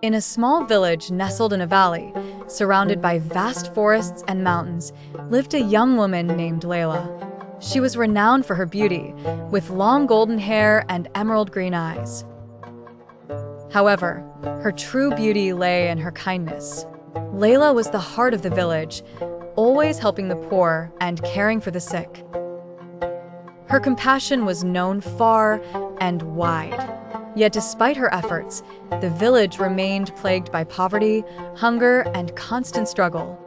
In a small village nestled in a valley, surrounded by vast forests and mountains, lived a young woman named Laila. She was renowned for her beauty, with long golden hair and emerald green eyes. However, her true beauty lay in her kindness. Laila was the heart of the village, always helping the poor and caring for the sick. Her compassion was known far and wide. Yet despite her efforts, the village remained plagued by poverty, hunger, and constant struggle.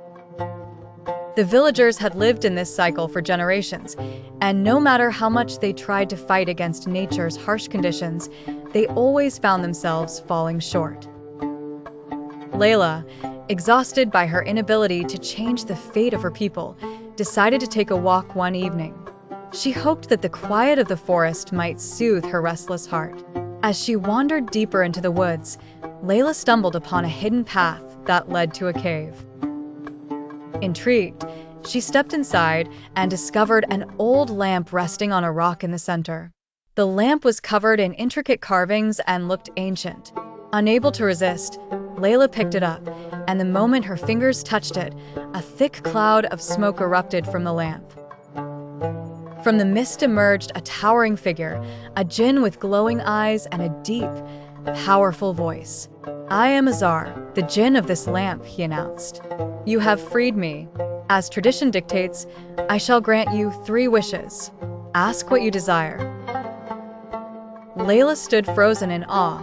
The villagers had lived in this cycle for generations, and no matter how much they tried to fight against nature's harsh conditions, they always found themselves falling short. Laila, exhausted by her inability to change the fate of her people, decided to take a walk one evening. She hoped that the quiet of the forest might soothe her restless heart. As she wandered deeper into the woods, Laila stumbled upon a hidden path that led to a cave. Intrigued, she stepped inside and discovered an old lamp resting on a rock in the center. The lamp was covered in intricate carvings and looked ancient. Unable to resist, Laila picked it up, and the moment her fingers touched it, a thick cloud of smoke erupted from the lamp. From the mist emerged a towering figure, a Jinn with glowing eyes and a deep, powerful voice. "I am Azar, the Jinn of this lamp," he announced. "You have freed me. As tradition dictates, I shall grant you 3 wishes. Ask what you desire." Laila stood frozen in awe.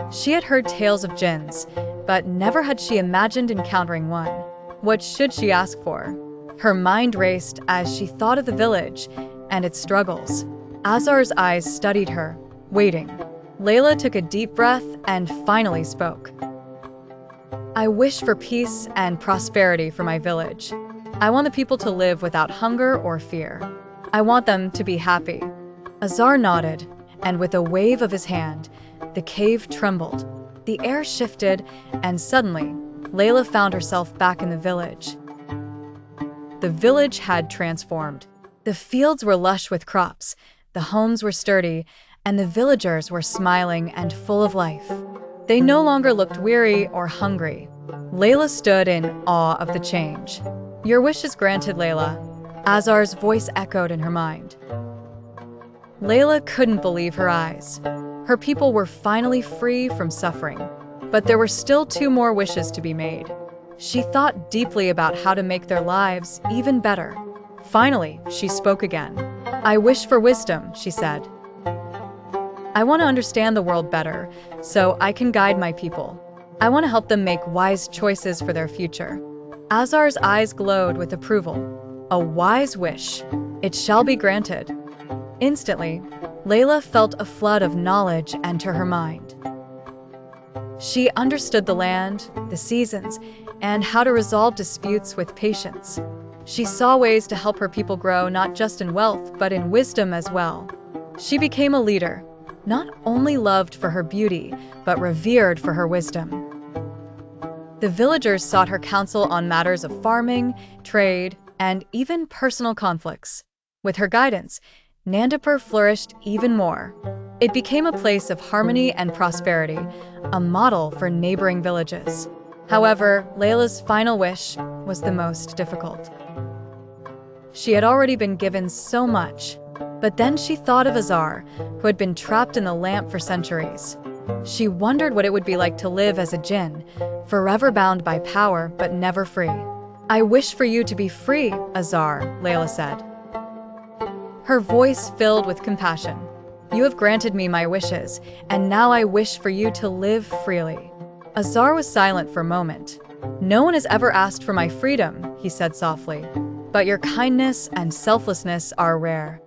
She had heard tales of jinns, but never had she imagined encountering one. What should she ask for? Her mind raced as she thought of the village and its struggles. Azar's eyes studied her, waiting. Laila took a deep breath and finally spoke. "I wish for peace and prosperity for my village. I want the people to live without hunger or fear. I want them to be happy." Azar nodded, and with a wave of his hand, the cave trembled. The air shifted, and suddenly, Laila found herself back in the village. The village had transformed. The fields were lush with crops, the homes were sturdy, and the villagers were smiling and full of life. They no longer looked weary or hungry. Laila stood in awe of the change. "Your wish is granted, Laila," Azar's voice echoed in her mind. Laila couldn't believe her eyes. Her people were finally free from suffering. But there were still 2 more wishes to be made. She thought deeply about how to make their lives even better. Finally, she spoke again. "I wish for wisdom," she said. "I want to understand the world better, so I can guide my people. I want to help them make wise choices for their future." Azar's eyes glowed with approval. "A wise wish. It shall be granted." Instantly, Laila felt a flood of knowledge enter her mind. She understood the land, the seasons, and how to resolve disputes with patience. She saw ways to help her people grow not just in wealth, but in wisdom as well. She became a leader, not only loved for her beauty, but revered for her wisdom. The villagers sought her counsel on matters of farming, trade, and even personal conflicts. With her guidance, Nandapur flourished even more. It became a place of harmony and prosperity, a model for neighboring villages. However, Laila's final wish was the most difficult. She had already been given so much, but then she thought of Azar, who had been trapped in the lamp for centuries. She wondered what it would be like to live as a Jinn, forever bound by power but never free. "I wish for you to be free, Azar," Laila said. Her voice filled with compassion. "You have granted me my wishes, and now I wish for you to live freely." Azar was silent for a moment. "No one has ever asked for my freedom," he said softly. "But your kindness and selflessness are rare.